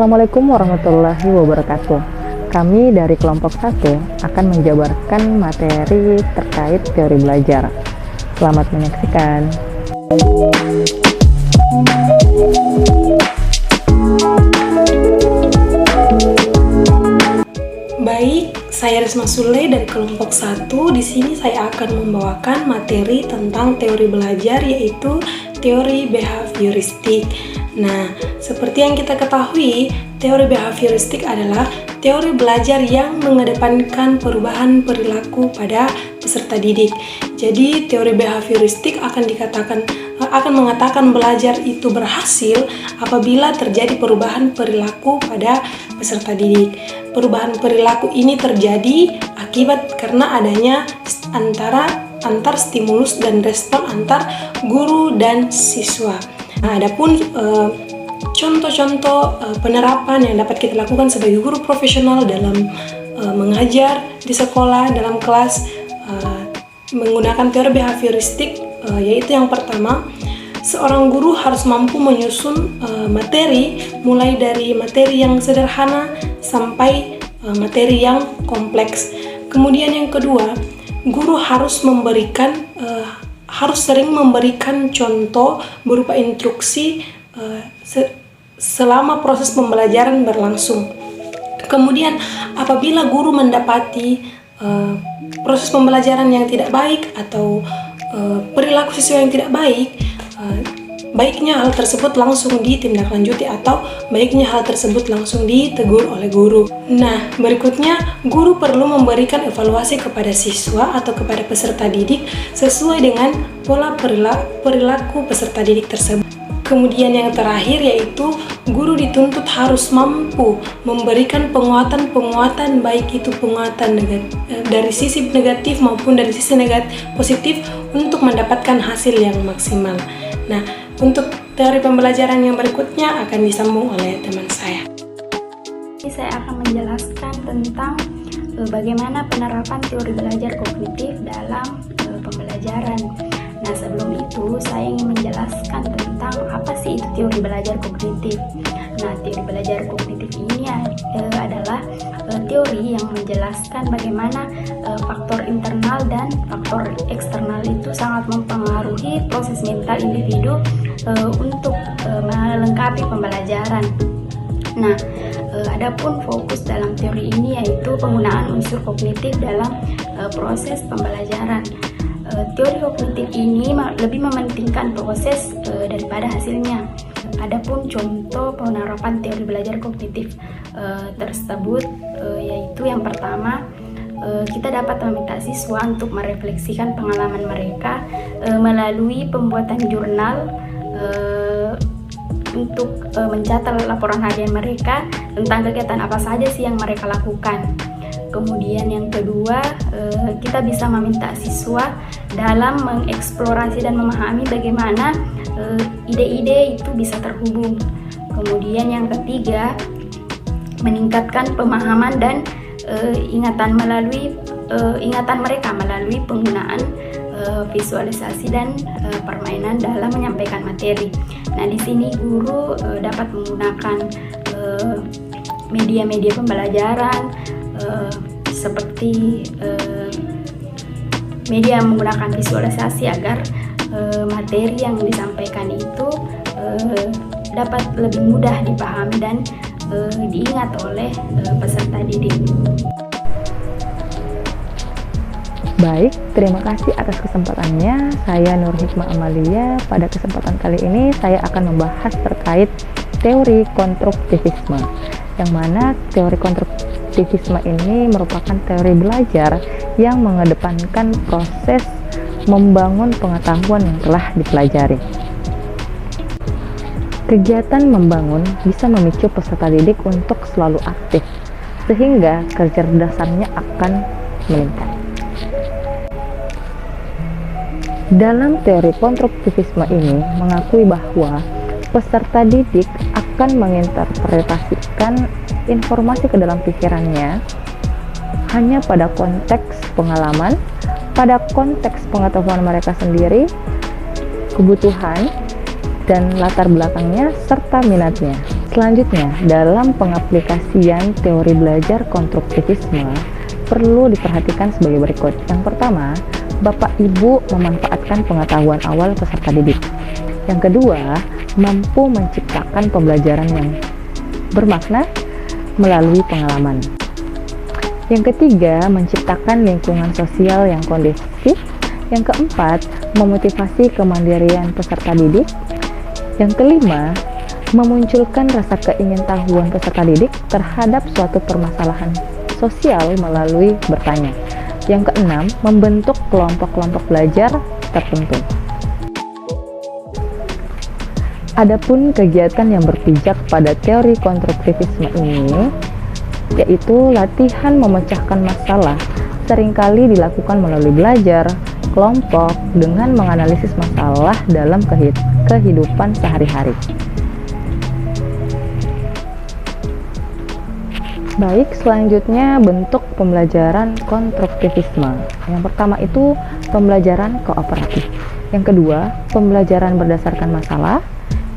Assalamualaikum warahmatullahi wabarakatuh. Kami dari kelompok 1 akan menjabarkan materi terkait teori belajar. Selamat menyaksikan. Baik, saya Risma Sule dari kelompok 1. Di sini saya akan membawakan materi tentang teori belajar, yaitu teori behavioristik. Nah, seperti yang kita ketahui, teori behavioristik adalah teori belajar yang mengedepankan perubahan perilaku pada peserta didik. Jadi, teori behavioristik akan mengatakan belajar itu berhasil apabila terjadi perubahan perilaku pada peserta didik. Perubahan perilaku ini terjadi akibat karena adanya antar stimulus dan respon antar guru dan siswa. Nah, adapun contoh-contoh penerapan yang dapat kita lakukan sebagai guru profesional dalam mengajar di sekolah, dalam kelas, menggunakan teori behavioristik, yaitu yang pertama, seorang guru harus mampu menyusun materi, mulai dari materi yang sederhana sampai materi yang kompleks. Kemudian yang kedua, guru harus sering memberikan contoh berupa instruksi selama proses pembelajaran berlangsung. Kemudian apabila guru mendapati proses pembelajaran yang tidak baik atau perilaku siswa yang tidak baik, baiknya hal tersebut langsung ditindaklanjuti atau baiknya hal tersebut langsung ditegur oleh guru. Nah, berikutnya guru perlu memberikan evaluasi kepada siswa atau kepada peserta didik sesuai dengan pola perilaku peserta didik tersebut. Kemudian yang terakhir yaitu guru dituntut harus mampu memberikan penguatan baik itu penguatan dari sisi negatif maupun dari sisi positif untuk mendapatkan hasil yang maksimal. Nah, untuk teori pembelajaran yang berikutnya akan disambung oleh teman saya. Saya akan menjelaskan tentang bagaimana penerapan teori belajar kognitif dalam pembelajaran. Nah, sebelum itu saya ingin menjelaskan tentang apa sih itu teori belajar kognitif. Nah, teori belajar kognitif ini adalah teori yang menjelaskan bagaimana faktor internal dan faktor eksternal itu sangat mempengaruhi proses mental individu untuk melengkapi pembelajaran. Nah, adapun fokus dalam teori ini yaitu penggunaan unsur kognitif dalam proses pembelajaran. Teori kognitif ini lebih mementingkan proses daripada hasilnya. Adapun contoh penerapan teori belajar kognitif tersebut yaitu yang pertama, kita dapat meminta siswa untuk merefleksikan pengalaman mereka melalui pembuatan jurnal untuk mencatat laporan harian mereka tentang kegiatan apa saja sih yang mereka lakukan. Kemudian yang kedua, kita bisa meminta siswa dalam mengeksplorasi dan memahami bagaimana ide-ide itu bisa terhubung. Kemudian yang ketiga, meningkatkan pemahaman dan ingatan mereka melalui penggunaan visualisasi dan permainan dalam menyampaikan materi. Nah, di sini guru dapat menggunakan media-media pembelajaran seperti media yang menggunakan visualisasi agar materi yang disampaikan itu dapat lebih mudah dipahami dan diingat oleh peserta didik. Baik, terima kasih atas kesempatannya. Saya Nur Hikmah Amalia. Pada kesempatan kali ini saya akan membahas terkait teori konstruktivisme, yang mana teori konstruktivisme ini merupakan teori belajar yang mengedepankan proses membangun pengetahuan yang telah dipelajari. Kegiatan membangun bisa memicu peserta didik untuk selalu aktif, sehingga kecerdasannya akan meningkat. Dalam teori konstruktivisme ini mengakui bahwa peserta didik akan menginterpretasikan informasi ke dalam pikirannya hanya pada konteks pengalaman, pada konteks pengetahuan mereka sendiri, kebutuhan, dan latar belakangnya serta minatnya. Selanjutnya, dalam pengaplikasian teori belajar konstruktivisme perlu diperhatikan sebagai berikut. Yang pertama, Bapak Ibu memanfaatkan pengetahuan awal peserta didik. Yang kedua, mampu menciptakan pembelajaran yang bermakna melalui pengalaman. Yang ketiga, menciptakan lingkungan sosial yang kondusif. Yang keempat, memotivasi kemandirian peserta didik. Yang kelima, memunculkan rasa keingintahuan peserta didik terhadap suatu permasalahan sosial melalui bertanya. Yang keenam, membentuk kelompok-kelompok belajar tertentu. Adapun kegiatan yang berpijak pada teori konstruktivisme ini, yaitu latihan memecahkan masalah, seringkali dilakukan melalui belajar kelompok dengan menganalisis masalah dalam kehidupan sehari-hari. Baik, selanjutnya bentuk pembelajaran konstruktivisme. Yang pertama itu pembelajaran kooperatif. Yang kedua, pembelajaran berdasarkan masalah.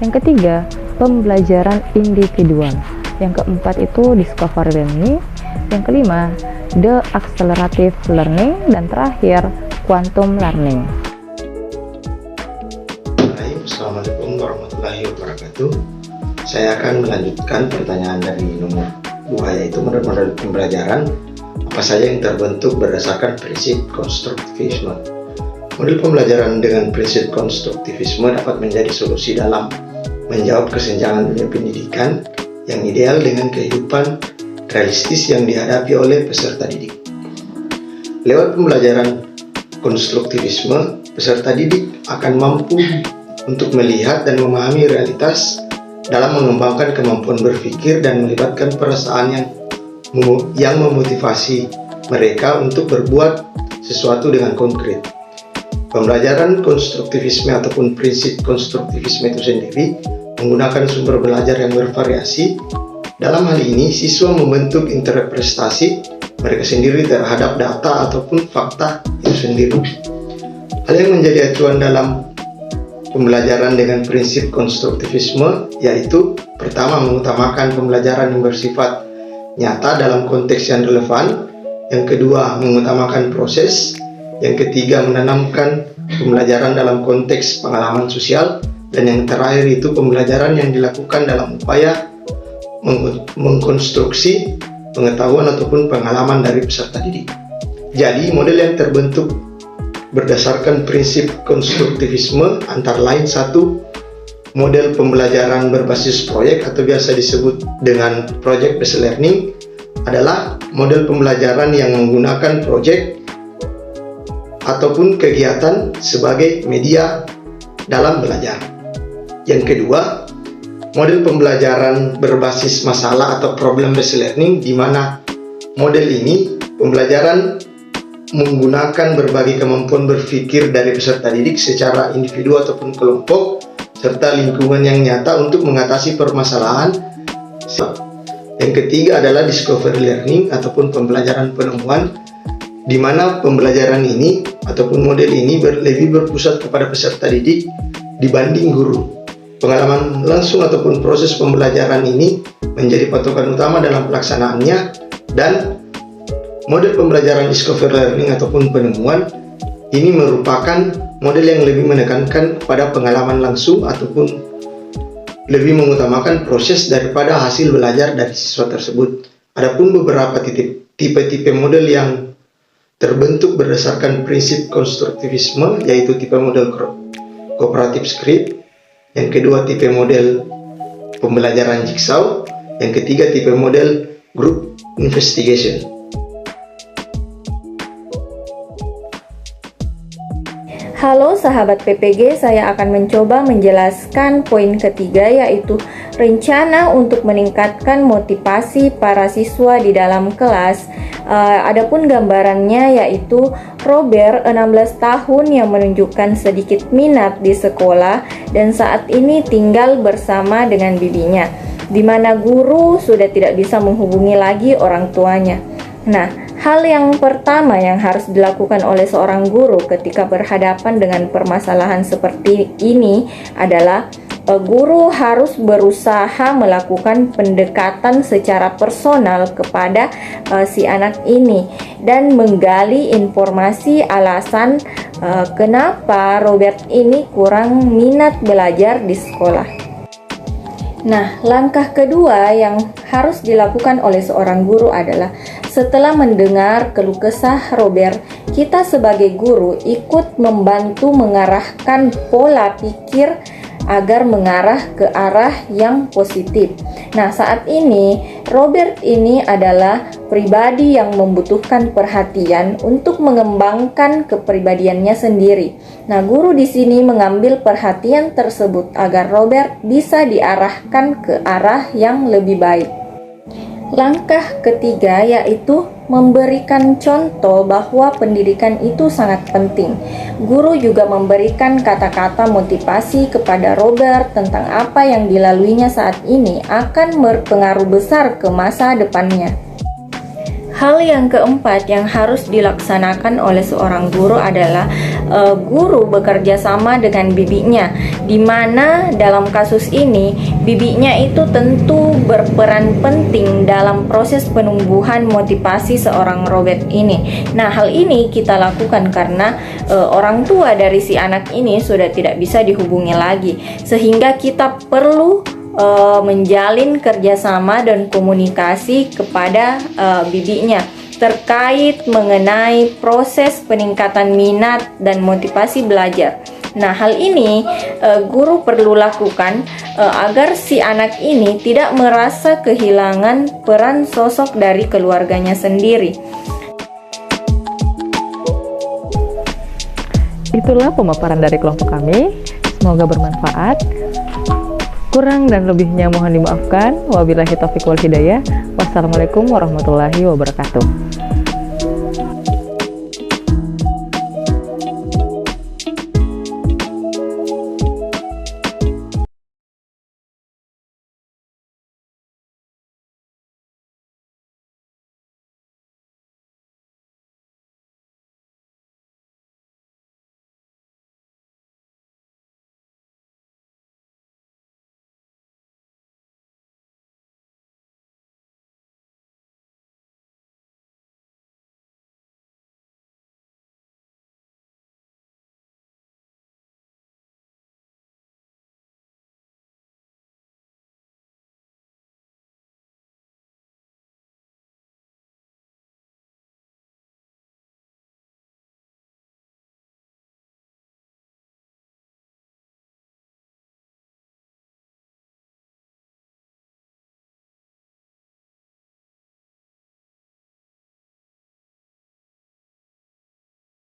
Yang ketiga, pembelajaran individual. Yang keempat itu discovery learning. Yang kelima, the accelerative learning. Dan terakhir, quantum learning. Assalamualaikum warahmatullahi wabarakatuh. Saya akan melanjutkan pertanyaan dari nomor 2, yaitu model-model pembelajaran apa saja yang terbentuk berdasarkan prinsip konstruktivisme. Model pembelajaran dengan prinsip konstruktivisme dapat menjadi solusi dalam menjawab kesenjangan dunia pendidikan yang ideal dengan kehidupan realistis yang dihadapi oleh peserta didik. Lewat pembelajaran konstruktivisme, peserta didik akan mampu untuk melihat dan memahami realitas dalam mengembangkan kemampuan berpikir dan melibatkan perasaan yang memotivasi mereka untuk berbuat sesuatu dengan konkret. Pembelajaran konstruktivisme ataupun prinsip konstruktivisme itu sendiri menggunakan sumber belajar yang bervariasi. Dalam hal ini, siswa membentuk interpretasi mereka sendiri terhadap data ataupun fakta itu sendiri. Hal yang menjadi acuan dalam pembelajaran dengan prinsip konstruktivisme yaitu pertama, mengutamakan pembelajaran yang bersifat nyata dalam konteks yang relevan. Yang kedua, mengutamakan proses. Yang ketiga, menanamkan pembelajaran dalam konteks pengalaman sosial. Dan yang terakhir itu pembelajaran yang dilakukan dalam upaya mengkonstruksi pengetahuan ataupun pengalaman dari peserta didik. Jadi, model yang terbentuk berdasarkan prinsip konstruktivisme antara lain: 1. Model pembelajaran berbasis proyek atau biasa disebut dengan project based learning adalah model pembelajaran yang menggunakan proyek ataupun kegiatan sebagai media dalam belajar. Yang kedua, model pembelajaran berbasis masalah atau problem based learning, di mana model ini pembelajaran menggunakan berbagai kemampuan berpikir dari peserta didik secara individu ataupun kelompok, serta lingkungan yang nyata untuk mengatasi permasalahan. Yang ketiga adalah discovery learning ataupun pembelajaran penemuan, di mana pembelajaran ini ataupun model ini lebih berpusat kepada peserta didik dibanding guru. Pengalaman langsung ataupun proses pembelajaran ini menjadi patokan utama dalam pelaksanaannya, dan model pembelajaran discovery learning ataupun penemuan ini merupakan model yang lebih menekankan pada pengalaman langsung ataupun lebih mengutamakan proses daripada hasil belajar dari siswa tersebut. Adapun beberapa tipe-tipe model yang terbentuk berdasarkan prinsip konstruktivisme, yaitu tipe model cooperative script, yang kedua tipe model pembelajaran jigsaw, yang ketiga tipe model group investigation. Halo sahabat PPG, saya akan mencoba menjelaskan poin ketiga, yaitu rencana untuk meningkatkan motivasi para siswa di dalam kelas. Adapun gambarannya yaitu Robert 16 tahun yang menunjukkan sedikit minat di sekolah dan saat ini tinggal bersama dengan bibinya, di mana guru sudah tidak bisa menghubungi lagi orang tuanya. Nah, hal yang pertama yang harus dilakukan oleh seorang guru ketika berhadapan dengan permasalahan seperti ini adalah guru harus berusaha melakukan pendekatan secara personal kepada si anak ini dan menggali informasi alasan kenapa Robert ini kurang minat belajar di sekolah. Nah, langkah kedua yang harus dilakukan oleh seorang guru adalah setelah mendengar keluh kesah Robert, kita sebagai guru ikut membantu mengarahkan pola pikir agar mengarah ke arah yang positif. Nah, saat ini Robert ini adalah pribadi yang membutuhkan perhatian untuk mengembangkan kepribadiannya sendiri. Nah, guru di sini mengambil perhatian tersebut agar Robert bisa diarahkan ke arah yang lebih baik. Langkah ketiga yaitu memberikan contoh bahwa pendidikan itu sangat penting. Guru juga memberikan kata-kata motivasi kepada Robert tentang apa yang dilaluinya saat ini akan berpengaruh besar ke masa depannya. Hal yang keempat yang harus dilaksanakan oleh seorang guru adalah guru bekerja sama dengan bibinya, di mana dalam kasus ini bibinya itu tentu berperan penting dalam proses penumbuhan motivasi seorang Robert ini. Nah, hal ini kita lakukan karena orang tua dari si anak ini sudah tidak bisa dihubungi lagi, sehingga kita perlu menjalin kerjasama dan komunikasi kepada bibinya terkait mengenai proses peningkatan minat dan motivasi belajar. Nah, hal ini guru perlu lakukan agar si anak ini tidak merasa kehilangan peran sosok dari keluarganya sendiri. Itulah pemaparan dari kelompok kami. Semoga bermanfaat. Kurang dan lebihnya mohon dimaafkan. Wabillahi taufiq wal hidayah. Wassalamualaikum warahmatullahi wabarakatuh.